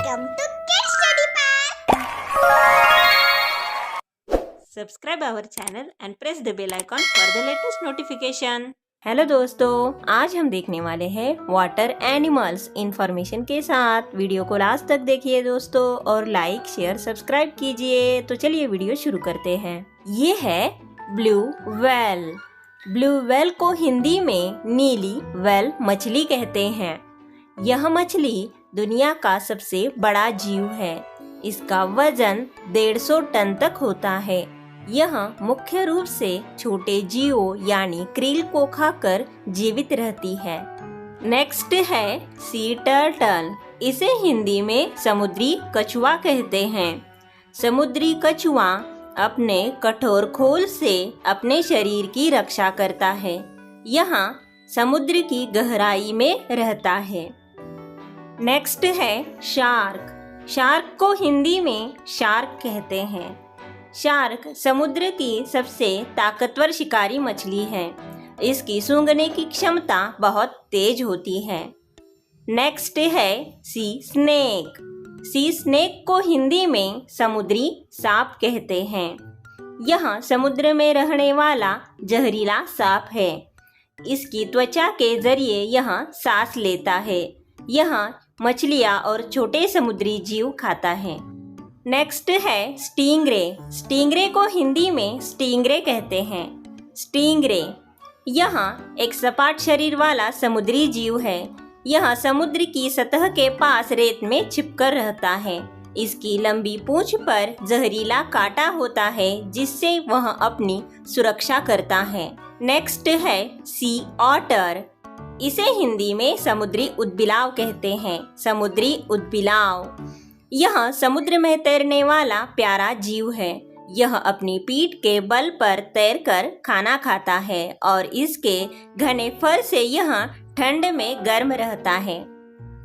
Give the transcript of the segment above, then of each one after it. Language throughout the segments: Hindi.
Welcome to Kids Study Path. Subscribe our channel and press the bell icon for the latest notification. Hello दोस्तों, आज हम देखने वाले हैं वाटर एनिमल्स इंफॉर्मेशन के साथ। वीडियो को लास्ट तक देखिए दोस्तों और लाइक शेयर सब्सक्राइब कीजिए। तो चलिए वीडियो शुरू करते हैं। ये है ब्लू व्हेल। ब्लू व्हेल को हिंदी में नीली व्हेल मछली कहते हैं। यह मछली दुनिया का सबसे बड़ा जीव है। इसका वजन 150 टन तक होता है। यह मुख्य रूप से छोटे जीवों यानी क्रिल को खाकर जीवित रहती है। नेक्स्ट है सी टर्टल। इसे हिंदी में समुद्री कछुआ कहते हैं। समुद्री कछुआ अपने कठोर खोल से अपने शरीर की रक्षा करता है। यह समुद्र की गहराई में रहता है। नेक्स्ट है शार्क। शार्क को हिंदी में शार्क कहते हैं। शार्क समुद्र की सबसे ताकतवर शिकारी मछली है। इसकी सूंघने की क्षमता बहुत तेज होती है। नेक्स्ट है सी स्नेक। सी स्नेक को हिंदी में समुद्री सांप कहते हैं। यह समुद्र में रहने वाला जहरीला सांप है। इसकी त्वचा के जरिए यह सांस लेता है। यह मछलियाँ और छोटे समुद्री जीव खाता है। नेक्स्ट है स्टिंगरे। स्टिंगरे को हिंदी में स्टिंगरे कहते हैं। स्टिंगरे यह एक सपाट शरीर वाला समुद्री जीव है। यह समुद्र की सतह के पास रेत में छिपकर रहता है। इसकी लंबी पूंछ पर जहरीला कांटा होता है जिससे वह अपनी सुरक्षा करता है। नेक्स्ट है सी ऑटर। इसे हिंदी में समुद्री उदबिलाव कहते हैं। समुद्री उदबिलाव यह समुद्र में तैरने वाला प्यारा जीव है। यह अपनी पीठ के बल पर तैरकर खाना खाता है और इसके घने फर से यह ठंड में गर्म रहता है।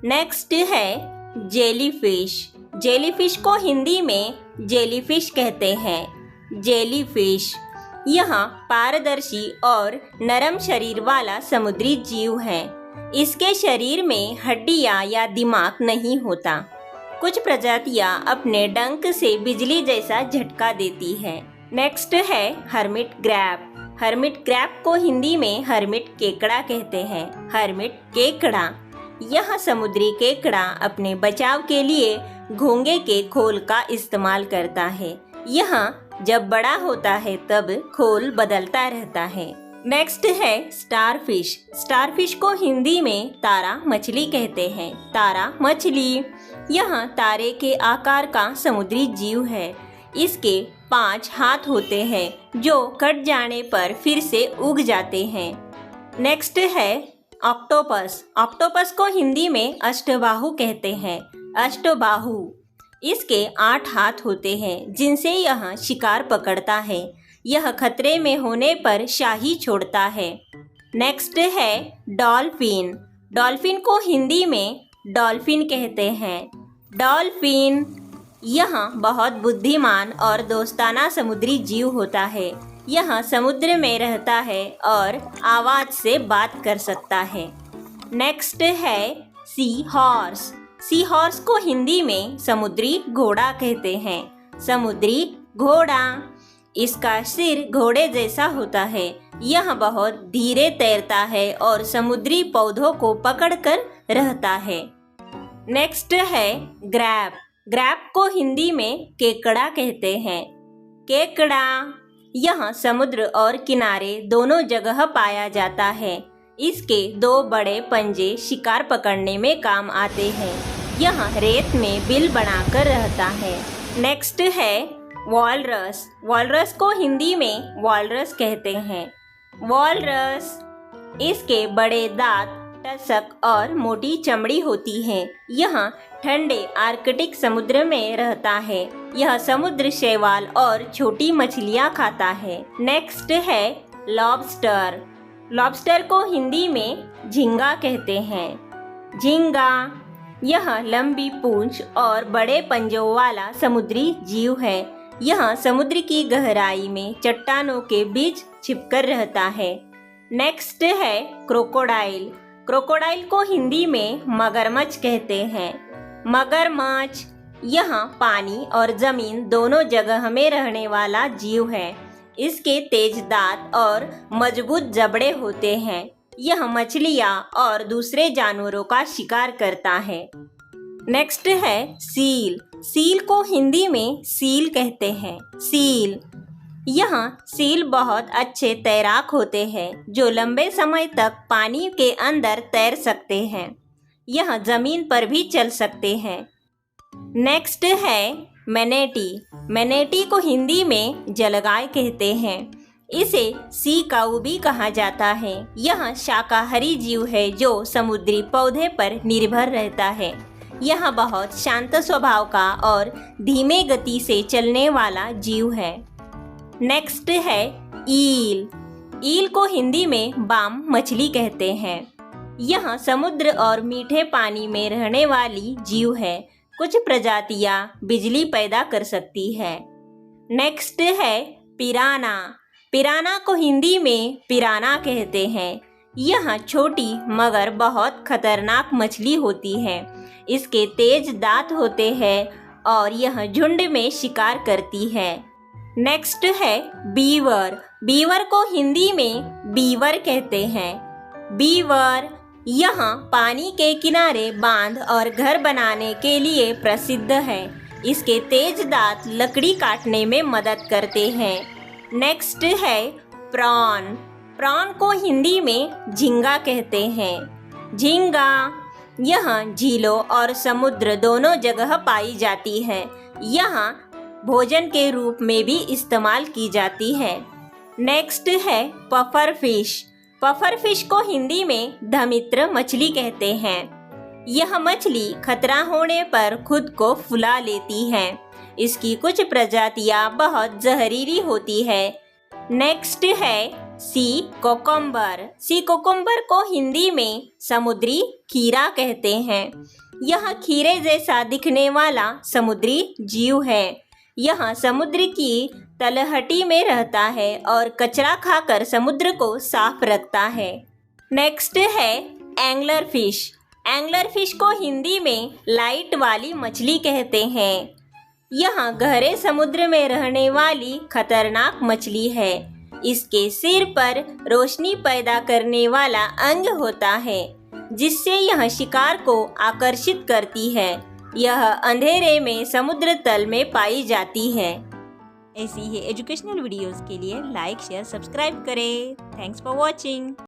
नेक्स्ट है जेलीफिश। जेलीफिश को हिंदी में जेलीफिश कहते हैं। जेलीफिश यह पारदर्शी और नरम शरीर वाला समुद्री जीव है। इसके शरीर में हड्डियां या दिमाग नहीं होता। कुछ प्रजातियां अपने डंक से बिजली जैसा झटका देती है। नेक्स्ट है हर्मिट क्रैब। हर्मिट क्रैब को हिंदी में हर्मिट केकड़ा कहते हैं। हर्मिट केकड़ा यह समुद्री केकड़ा अपने बचाव के लिए घोंगे के खोल का इस्तेमाल करता है। यह जब बड़ा होता है तब खोल बदलता रहता है। नेक्स्ट है स्टारफिश। स्टारफिश को हिंदी में तारा मछली कहते हैं। तारा मछली यह तारे के आकार का समुद्री जीव है। इसके 5 हाथ होते हैं जो कट जाने पर फिर से उग जाते हैं। नेक्स्ट है ऑक्टोपस। ऑक्टोपस को हिंदी में अष्टबाहु कहते हैं। अष्टबाहु इसके 8 हाथ होते हैं जिनसे यह शिकार पकड़ता है। यह खतरे में होने पर शाही छोड़ता है। नेक्स्ट है डॉल्फिन। डॉल्फिन को हिंदी में डॉल्फिन कहते हैं। डॉल्फिन यह बहुत बुद्धिमान और दोस्ताना समुद्री जीव होता है। यह समुद्र में रहता है और आवाज से बात कर सकता है। नेक्स्ट है सी हॉर्स। सी हॉर्स को हिंदी में समुद्री घोड़ा कहते हैं। समुद्री घोड़ा इसका सिर घोड़े जैसा होता है। यह बहुत धीरे तैरता है और समुद्री पौधों को पकड़कर रहता है। नेक्स्ट है ग्रैब। ग्रैब को हिंदी में केकड़ा कहते हैं। केकड़ा यह समुद्र और किनारे दोनों जगह पाया जाता है। इसके 2 बड़े पंजे शिकार पकड़ने में काम आते हैं। यह रेत में बिल बनाकर रहता है। नेक्स्ट है वॉलरस। वॉलरस को हिंदी में वॉलरस कहते हैं। वॉलरस इसके बड़े दांत, टसक और मोटी चमड़ी होती है। यह ठंडे आर्कटिक समुद्र में रहता है। यह समुद्र शैवाल और छोटी मछलियाँ खाता है। नेक्स्ट है लॉबस्टर। लॉबस्टर को हिंदी में झींगा कहते हैं। झींगा यह लंबी पूंछ और बड़े पंजों वाला समुद्री जीव है। यह समुद्र की गहराई में चट्टानों के बीच छिपकर रहता है। नेक्स्ट है क्रोकोडाइल। क्रोकोडाइल को हिंदी में मगरमच्छ कहते हैं। मगरमच्छ, यहाँ पानी और जमीन दोनों जगह में रहने वाला जीव है। इसके तेज दांत और मजबूत जबड़े होते हैं। यह मछलियाँ और दूसरे जानवरों का शिकार करता है। नेक्स्ट है सील। सील को हिंदी में सील कहते हैं। सील, यहाँ सील बहुत अच्छे तैराक होते हैं जो लंबे समय तक पानी के अंदर तैर सकते हैं। यह जमीन पर भी चल सकते हैं। नेक्स्ट है मैनेटी। मैनेटी को हिंदी में जलगाय कहते हैं। इसे सी काऊ भी कहा जाता है। यह शाकाहारी जीव है जो समुद्री पौधे पर निर्भर रहता है। यह बहुत शांत स्वभाव का और धीमे गति से चलने वाला जीव है। नेक्स्ट है ईल। ईल को हिंदी में बाम मछली कहते हैं। यह समुद्र और मीठे पानी में रहने वाली जीव है। कुछ प्रजातियां बिजली पैदा कर सकती है। नेक्स्ट है पिराना। पिराना को हिंदी में पिराना कहते हैं। यह छोटी मगर बहुत खतरनाक मछली होती है। इसके तेज दांत होते हैं और यह झुंड में शिकार करती है। नेक्स्ट है बीवर। बीवर को हिंदी में बीवर कहते हैं। बीवर यहाँ पानी के किनारे बांध और घर बनाने के लिए प्रसिद्ध है। इसके तेज दांत लकड़ी काटने में मदद करते हैं। नेक्स्ट है प्रॉन। प्रॉन को हिंदी में झींगा कहते हैं। झींगा यहाँ झीलों और समुद्र दोनों जगह पाई जाती है। यहाँ भोजन के रूप में भी इस्तेमाल की जाती है। नेक्स्ट है पफर फिश। पफर फिश को हिंदी में धमित्र मछली कहते हैं। यह मछली खतरा होने पर खुद को फुला लेती है। इसकी कुछ प्रजातियां बहुत जहरीली होती है। नेक्स्ट है सी कोकम्बर। सी कोकम्बर को हिंदी में समुद्री खीरा कहते हैं। यह खीरे जैसा दिखने वाला समुद्री जीव है। यह समुद्र की तलहटी में रहता है और कचरा खाकर समुद्र को साफ रखता है। नेक्स्ट है एंगलर फिश। एंगलर फिश को हिंदी में लाइट वाली मछली कहते हैं। यह गहरे समुद्र में रहने वाली खतरनाक मछली है। इसके सिर पर रोशनी पैदा करने वाला अंग होता है जिससे यह शिकार को आकर्षित करती है। यह अंधेरे में समुद्र तल में पाई जाती है। ऐसी ही एजुकेशनल वीडियोस के लिए लाइक शेयर सब्सक्राइब करें। Thanks for watching.